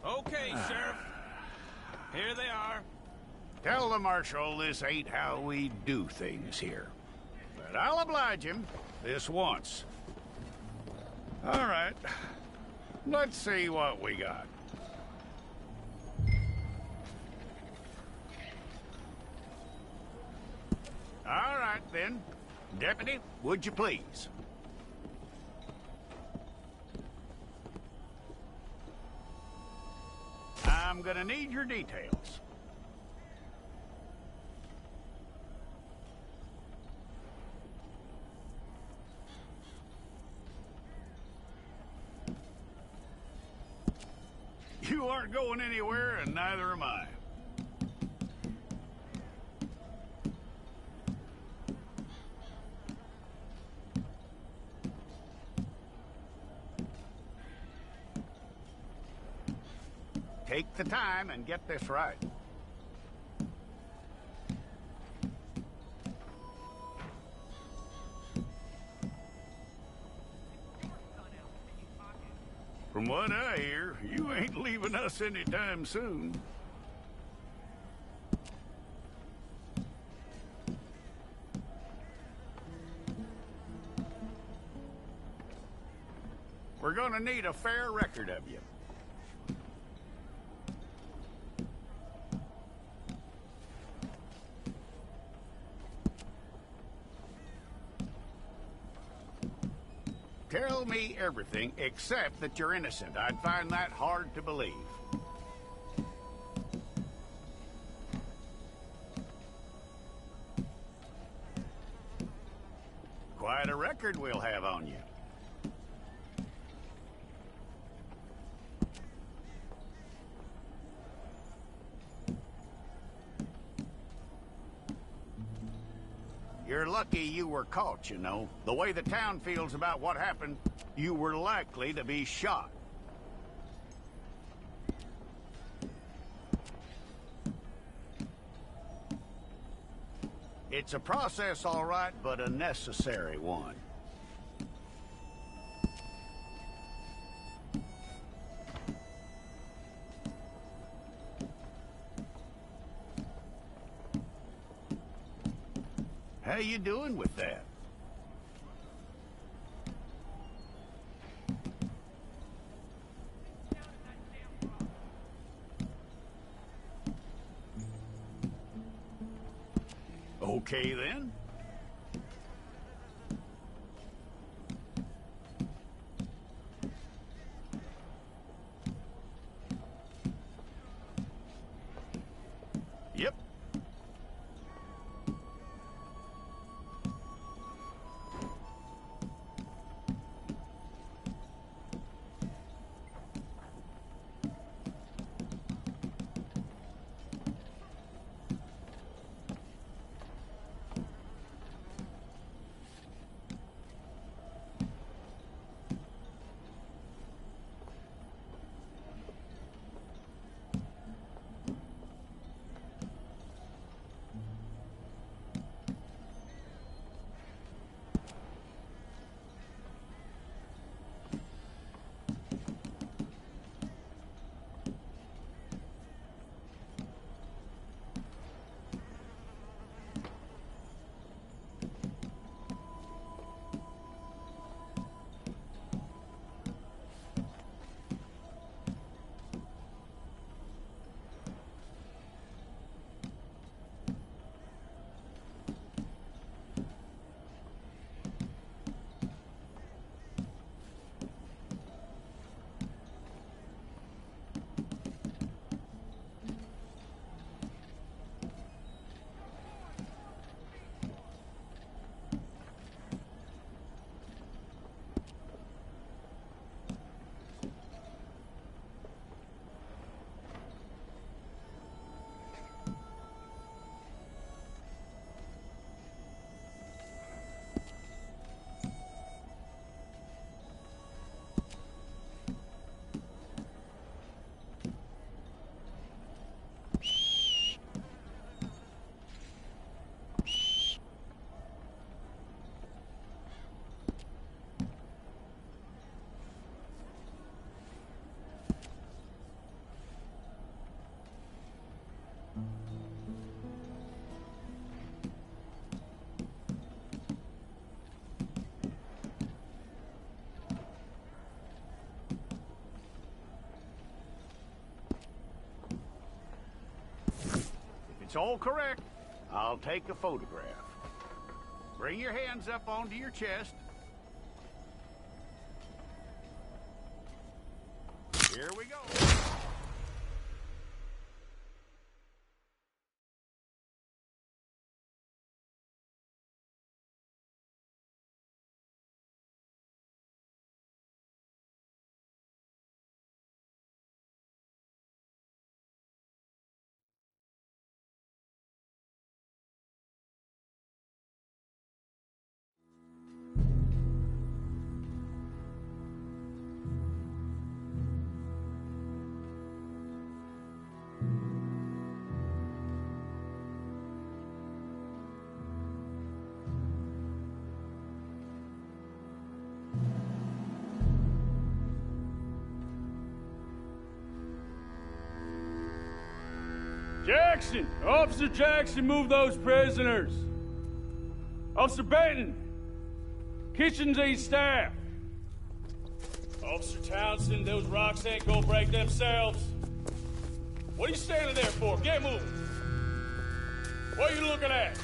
Okay, Sheriff. Here they are. Tell the Marshal this ain't how we do things here. But I'll oblige him this once. All right. Let's see what we got. All right, then. Deputy, would you please? I'm gonna need your details. You aren't going anywhere, and neither am I. Take the time and get this right. From what I hear, you ain't leaving us anytime soon. We're gonna need a fair record of you. Tell me everything except that you're innocent. I'd find that hard to believe. Quite a record we'll have on you. You're lucky you were caught, you know. The way the town feels about what happened, you were likely to be shot. It's a process, all right, but a necessary one. How you doing with that? Okay, then. Yep. all correct. I'll take a photograph. Bring your hands up onto your chest. Here we go. Jackson! Officer Jackson, move those prisoners! Officer Benton! Kitchens aid staff! Officer Townsend, those rocks ain't gonna break themselves. What are you standing there for? Get moving! What are you looking at?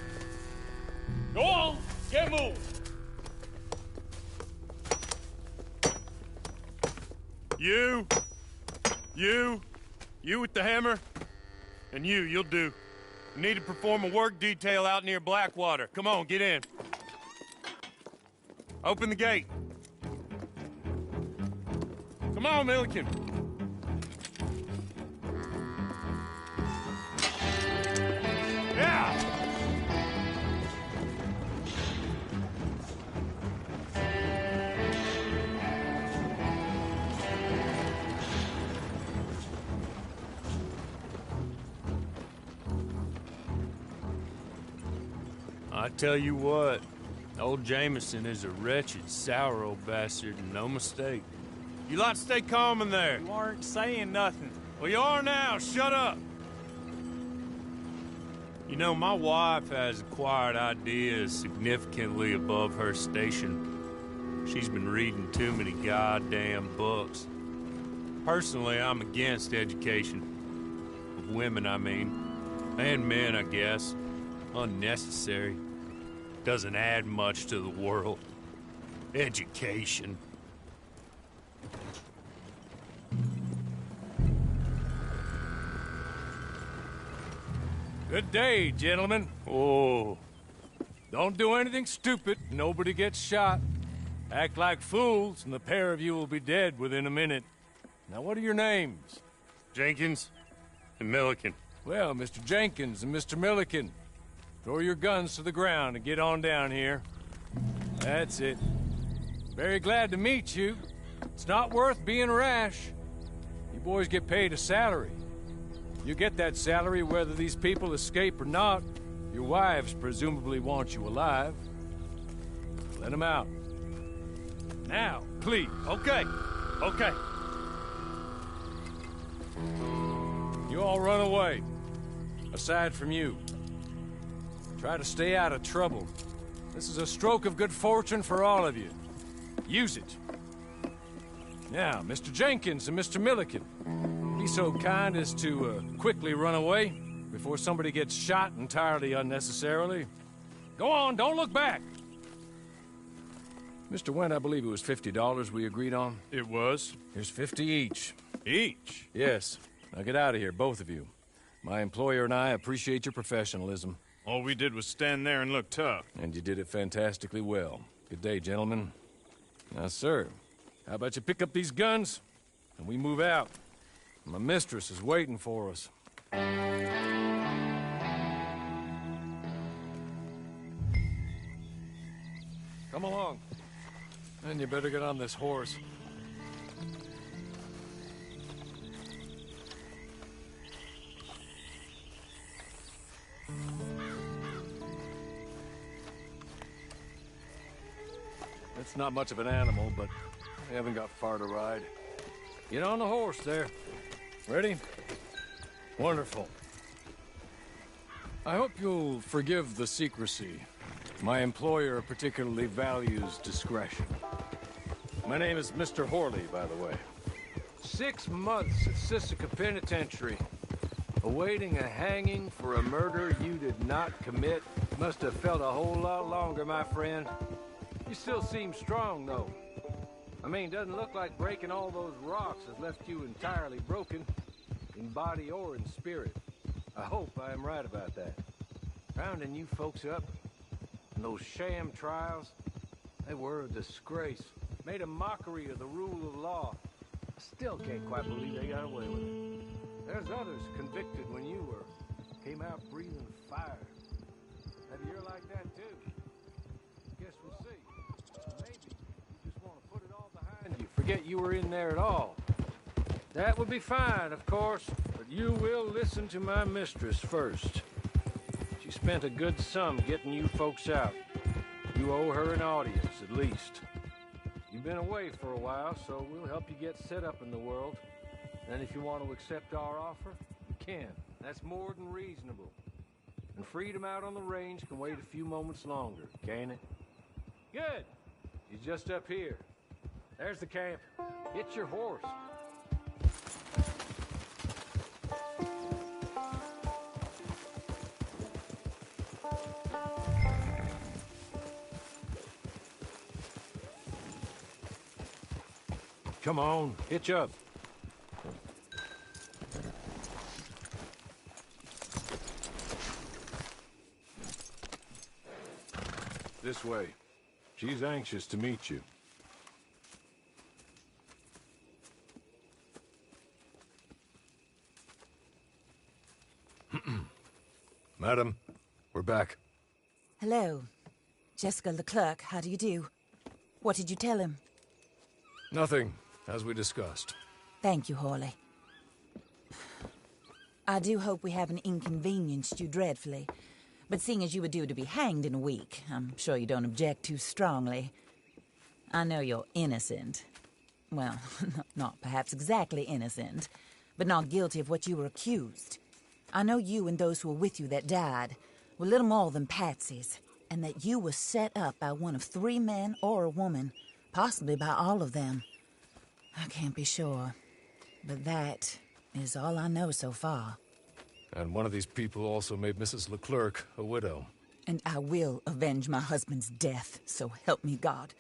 Go on, get moving! You with the hammer? And you'll do. You need to perform a work detail out near Blackwater. Come on, get in. Open the gate. Come on, Milliken. Yeah! I tell you what, old Jameson is a wretched, sour old bastard, and no mistake. You lot stay calm in there. You aren't saying nothing. Well, you are now. Shut up. You know, my wife has acquired ideas significantly above her station. She's been reading too many goddamn books. Personally, I'm against education. Of women, I mean. And men, I guess. Unnecessary. Doesn't add much to the world. Education. Good day, gentlemen. Oh. Don't do anything stupid. Nobody gets shot. Act like fools, and the pair of you will be dead within a minute. Now, what are your names? Jenkins and Milliken. Well, Mr. Jenkins and Mr. Milliken, throw your guns to the ground and get on down here. That's it. Very glad to meet you. It's not worth being rash. You boys get paid a salary. You get that salary whether these people escape or not. Your wives presumably want you alive. Let them out. Now, please. Okay. You all run away. Aside from you. Try to stay out of trouble. This is a stroke of good fortune for all of you. Use it. Now, Mr. Jenkins and Mr. Milliken, be so kind as to quickly run away before somebody gets shot entirely unnecessarily. Go on, don't look back. Mr. Wendt, I believe it was $50 we agreed on. It was. Here's 50 each. Each? Yes. Now get out of here, both of you. My employer and I appreciate your professionalism. All we did was stand there and look tough. And you did it fantastically well. Good day, gentlemen. Now, sir, how about you pick up these guns, and we move out? My mistress is waiting for us. Come along. And you better get on this horse. It's not much of an animal, but we haven't got far to ride. Get on the horse there. Ready? Wonderful. I hope you'll forgive the secrecy. My employer particularly values discretion. My name is Mr. Horley, by the way. 6 months at Sisika Penitentiary. Awaiting a hanging for a murder you did not commit must have felt a whole lot longer, my friend. You still seem strong, though. I mean, doesn't look like breaking all those rocks has left you entirely broken, in body or in spirit. I hope I am right about that. Rounding you folks up, and those sham trials, they were a disgrace. Made a mockery of the rule of law. I still can't quite believe they got away with it. There's others convicted when you were. Came out breathing fire. Maybe you're like that too. Guess we'll see. Maybe you just want to put it all behind you. Forget you were in there at all. That would be fine, of course, but you will listen to my mistress first. She spent a good sum getting you folks out. You owe her an audience, at least. You've been away for a while, so we'll help you get set up in the world. And if you want to accept our offer, you can. That's more than reasonable. And freedom out on the range can wait a few moments longer, can't it? Good. She's just up here. There's the camp. Get your horse. Come on, hitch up. This way. She's anxious to meet you. Madam, we're back. Hello. Jessica Leclerc, how do you do? What did you tell him? Nothing, as we discussed. Thank you, Hawley. I do hope we haven't inconvenienced you dreadfully. But seeing as you were due to be hanged in a week, I'm sure you don't object too strongly. I know you're innocent. Well, not perhaps exactly innocent, but not guilty of what you were accused. I know you and those who were with you that died were little more than patsies, and that you were set up by one of 3 men or a woman, possibly by all of them. I can't be sure, but that is all I know so far. And one of these people also made Mrs. Leclerc a widow. And I will avenge my husband's death, so help me God.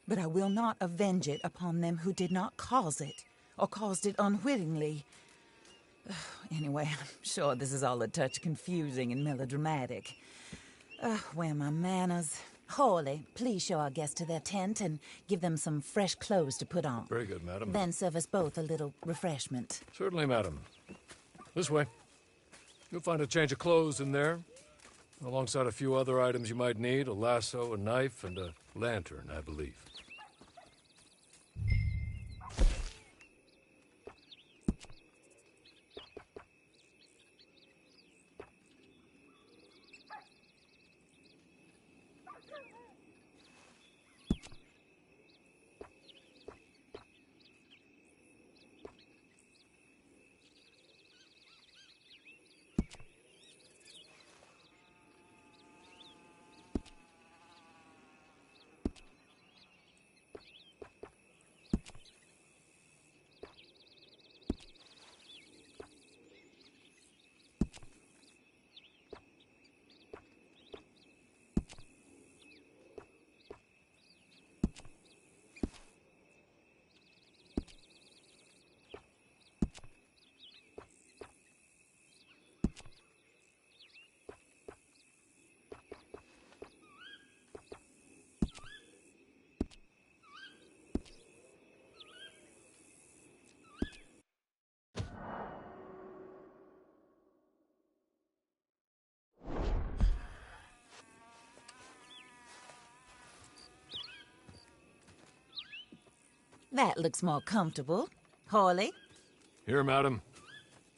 But I will not avenge it upon them who did not cause it, or caused it unwittingly. Anyway, I'm sure this is all a touch confusing and melodramatic. Where are my manners? Hawley, please show our guests to their tent and give them some fresh clothes to put on. Very good, madam. Then serve us both a little refreshment. Certainly, madam. This way. You'll find a change of clothes in there, alongside a few other items you might need, a lasso, a knife, and a lantern, I believe. That looks more comfortable. Hawley? Here, madam.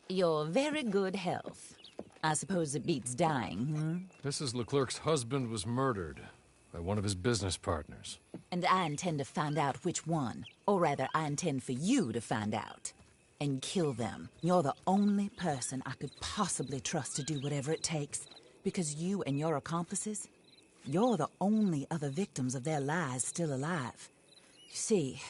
Your very good health. I suppose it beats dying, Mrs. Leclerc's husband was murdered by one of his business partners. And I intend to find out which one. Or rather, I intend for you to find out. And kill them. You're the only person I could possibly trust to do whatever it takes. Because you and your accomplices, you're the only other victims of their lies still alive. You see,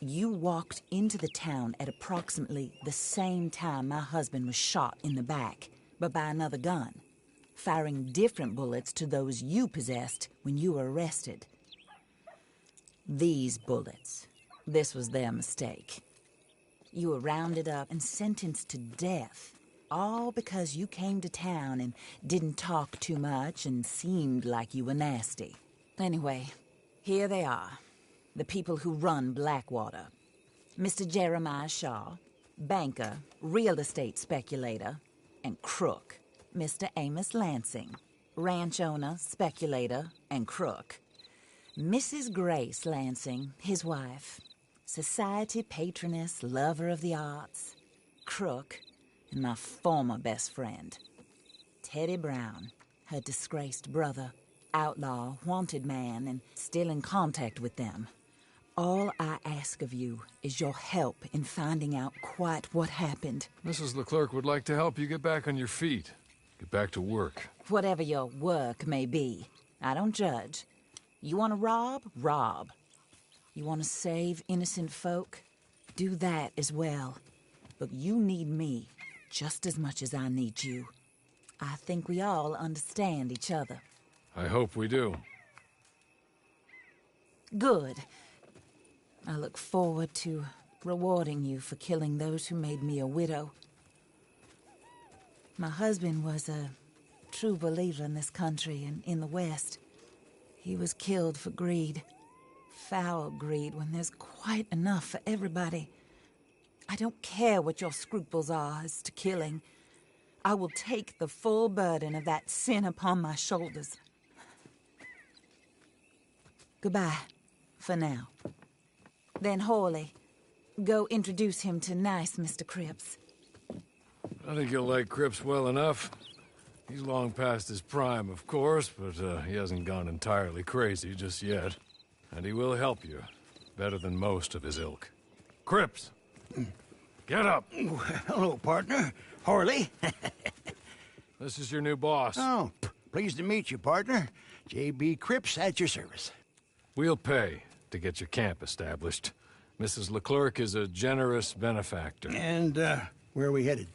You walked into the town at approximately the same time my husband was shot in the back, but by another gun, firing different bullets to those you possessed when you were arrested. These bullets, this was their mistake. You were rounded up and sentenced to death, all because you came to town and didn't talk too much and seemed like you were nasty. Anyway, here they are, the people who run Blackwater. Mr. Jeremiah Shaw, banker, real estate speculator, and crook. Mr. Amos Lansing, ranch owner, speculator, and crook. Mrs. Grace Lansing, his wife, society patroness, lover of the arts, crook, and my former best friend. Teddy Brown, her disgraced brother, outlaw, wanted man, and still in contact with them. All I ask of you is your help in finding out quite what happened. Mrs. Leclerc would like to help you get back on your feet. Get back to work. Whatever your work may be, I don't judge. You want to rob? Rob. You want to save innocent folk? Do that as well. But you need me just as much as I need you. I think we all understand each other. I hope we do. Good. I look forward to rewarding you for killing those who made me a widow. My husband was a true believer in this country and in the West. He was killed for greed. Foul greed when there's quite enough for everybody. I don't care what your scruples are as to killing. I will take the full burden of that sin upon my shoulders. Goodbye, for now. Then Hawley, go introduce him to nice Mr. Cripps. I think you'll like Cripps well enough. He's long past his prime, of course, but he hasn't gone entirely crazy just yet. And he will help you, better than most of his ilk. Cripps! Get up! Hello, partner. Harley. This is your new boss. Oh, pleased to meet you, partner. J.B. Cripps at your service. We'll pay to get your camp established. Mrs. Leclerc is a generous benefactor. And, where are we headed?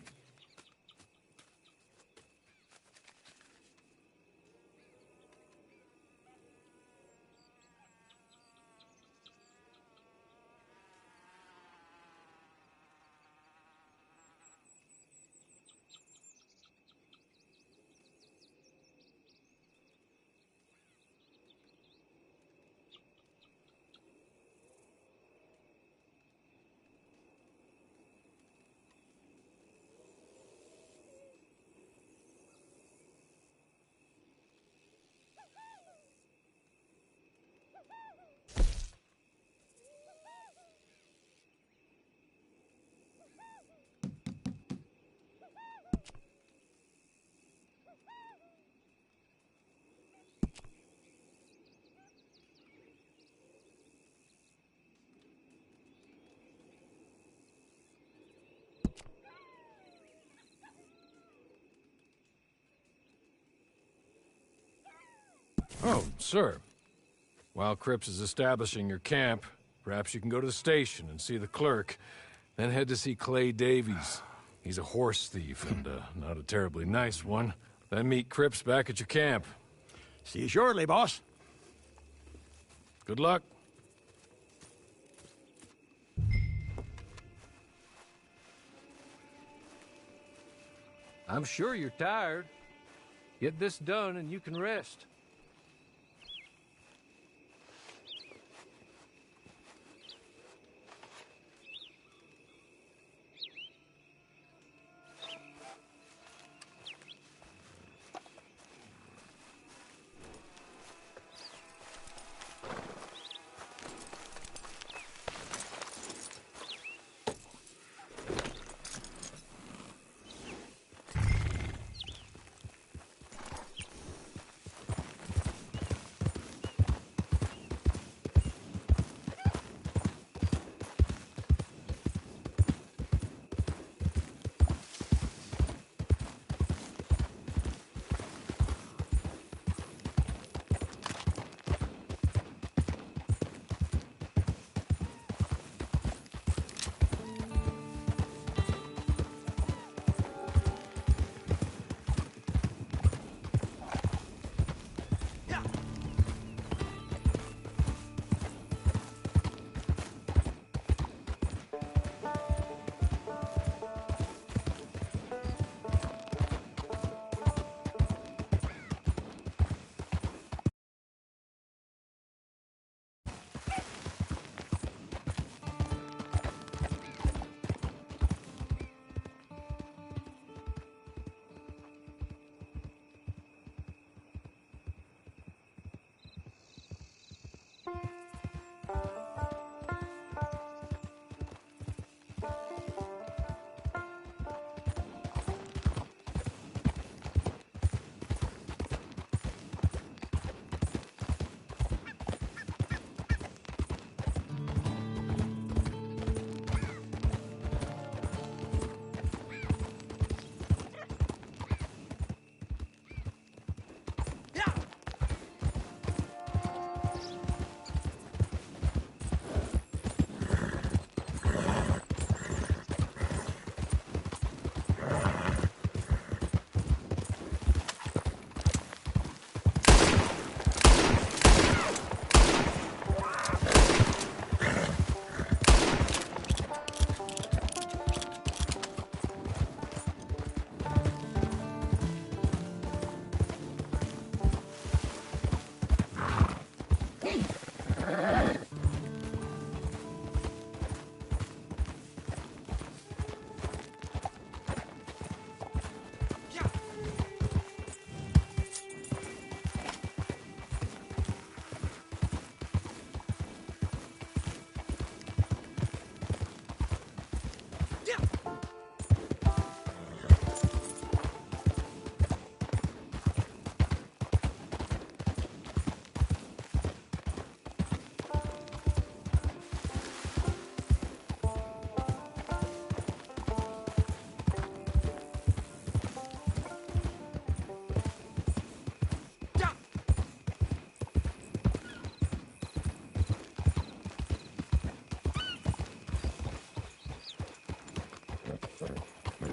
Oh, sir. While Cripps is establishing your camp, perhaps you can go to the station and see the clerk, then head to see Clay Davies. He's a horse thief, and not a terribly nice one. Then meet Cripps back at your camp. See you shortly, boss. Good luck. I'm sure you're tired. Get this done and you can rest.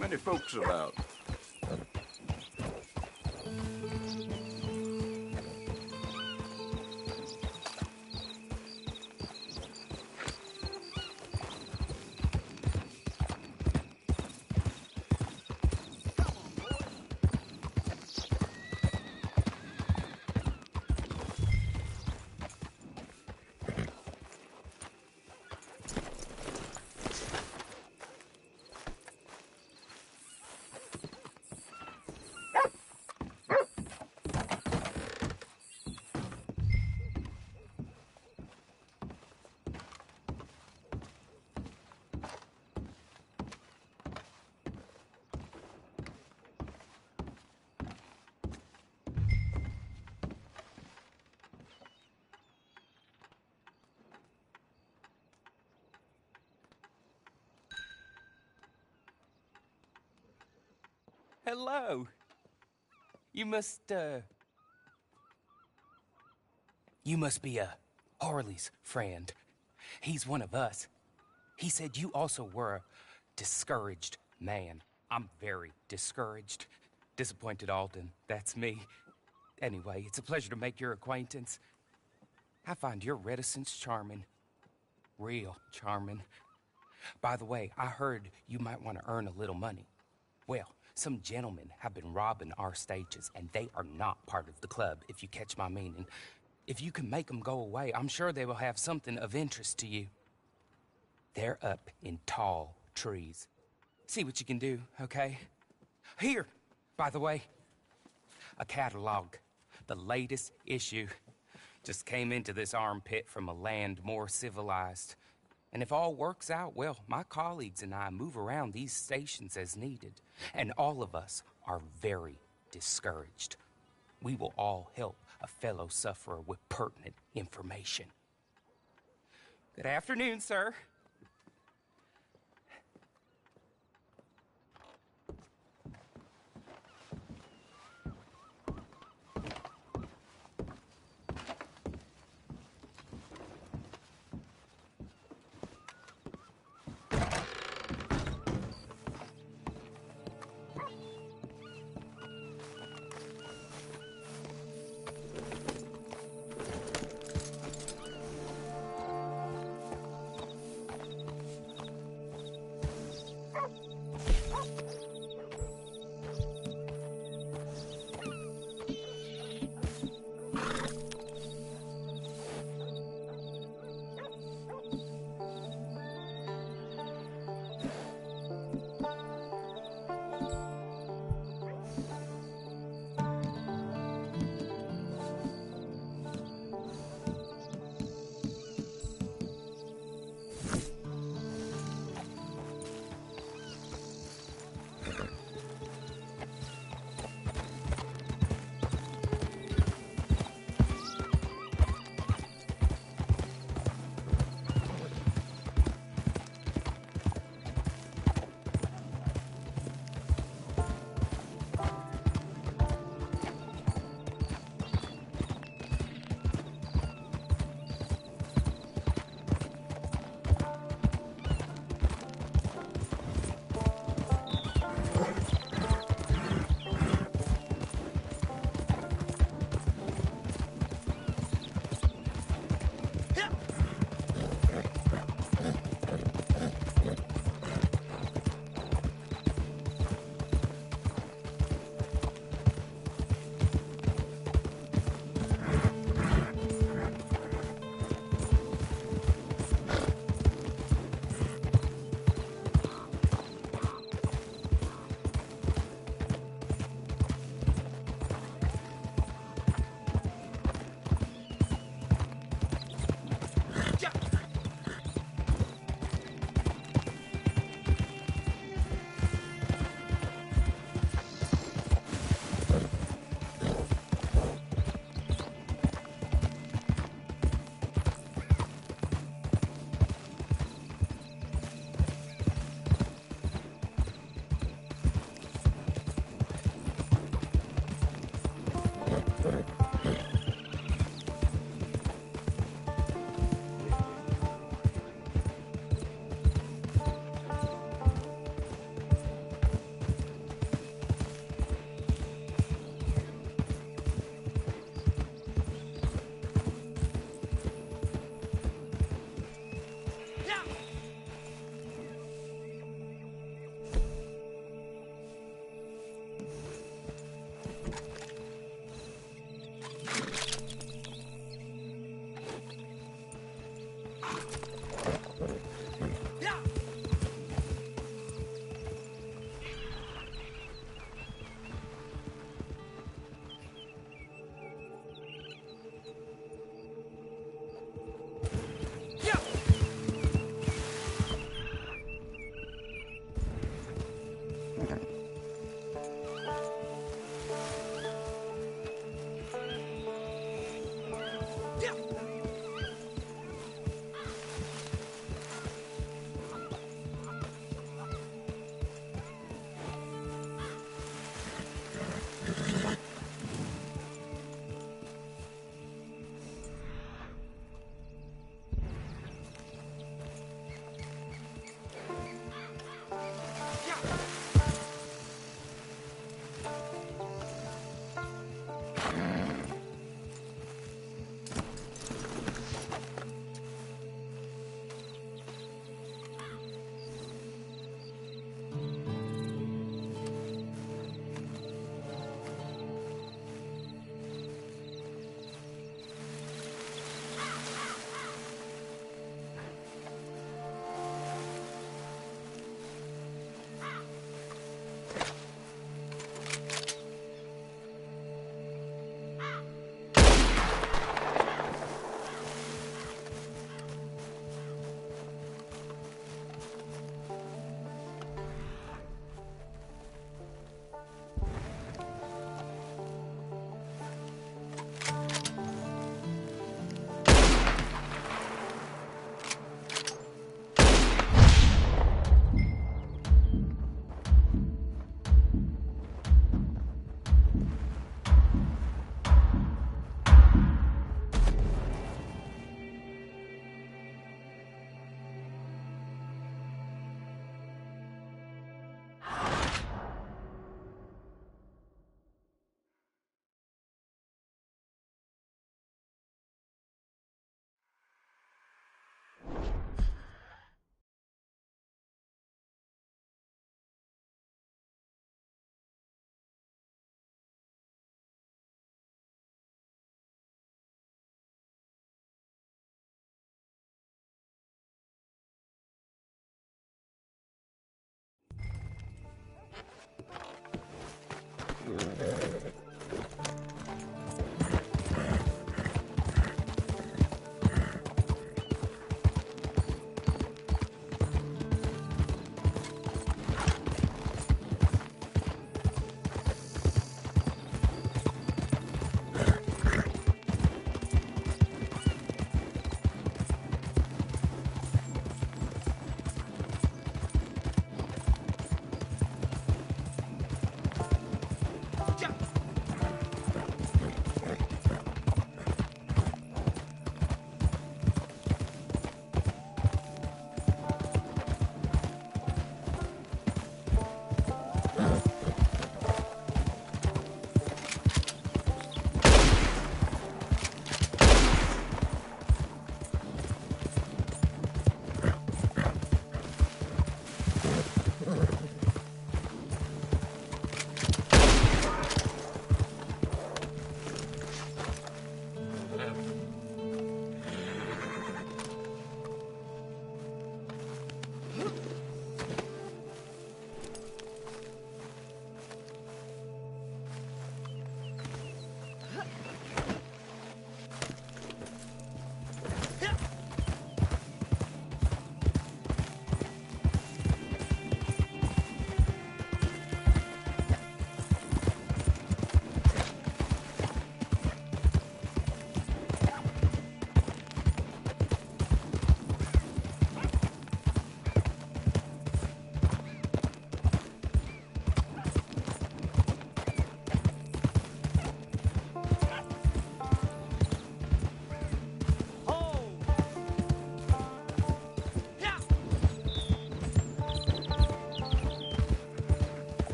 many folks about? Hello. You must be Harley's friend. He's one of us. He said you also were a discouraged man. I'm very discouraged. Disappointed Alden, that's me. Anyway, it's a pleasure to make your acquaintance. I find your reticence charming. Real charming. By the way, I heard you might want to earn a little money. Well, some gentlemen have been robbing our stages, and they are not part of the club, if you catch my meaning. If you can make them go away, I'm sure they will have something of interest to you. They're up in tall trees. See what you can do, okay? Here, by the way, a catalog. The latest issue. Just came into this armpit from a land more civilized. And if all works out, well, my colleagues and I move around these stations as needed. And all of us are very discouraged. We will all help a fellow sufferer with pertinent information. Good afternoon, sir.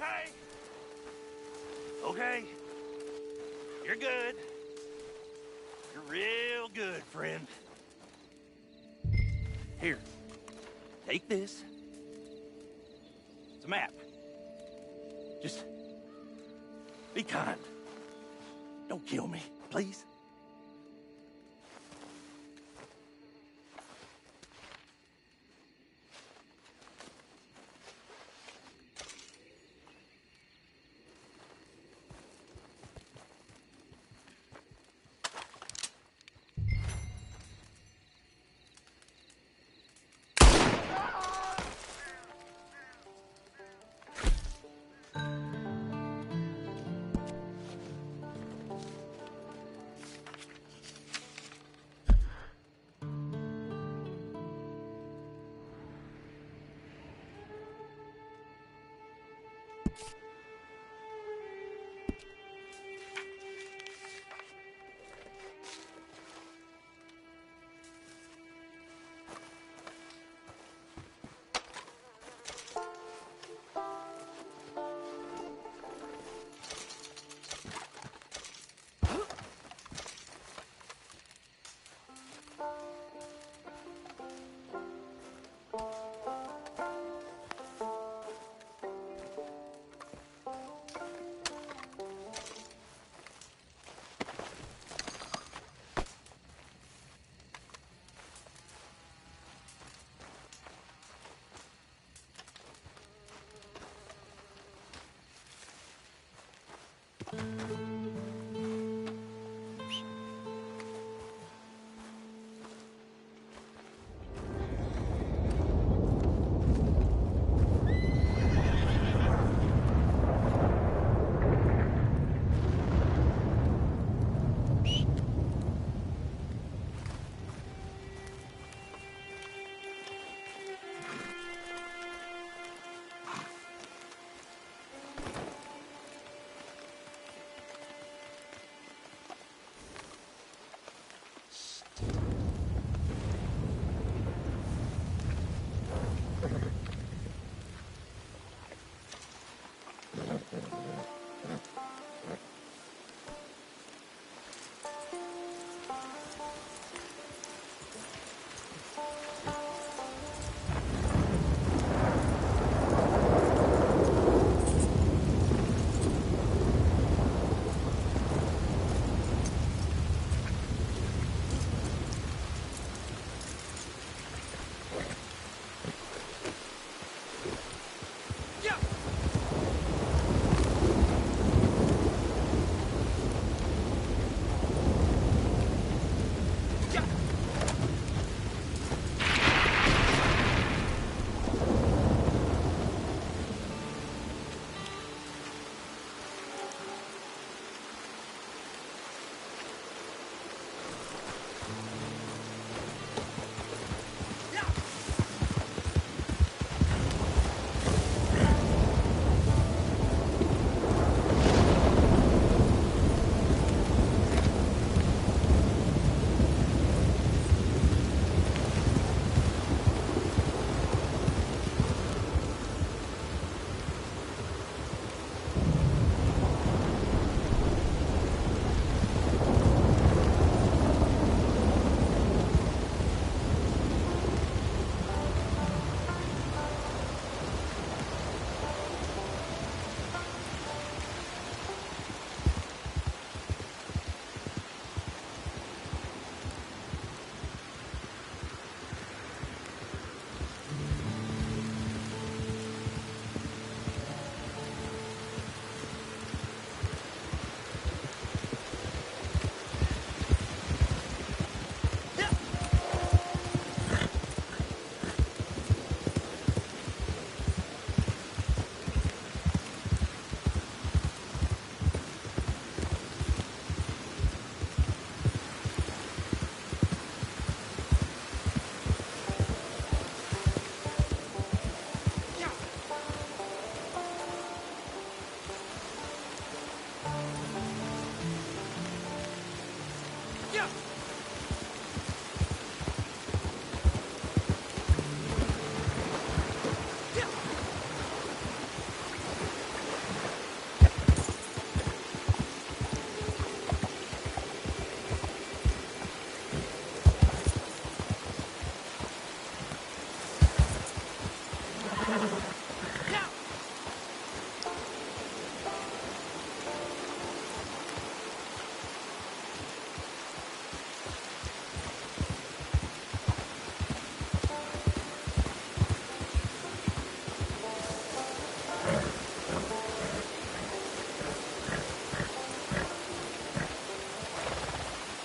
okay? Okay. You're good. You're real good, friend. Here. Take this. It's a map. Just be kind. Don't kill me, please.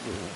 you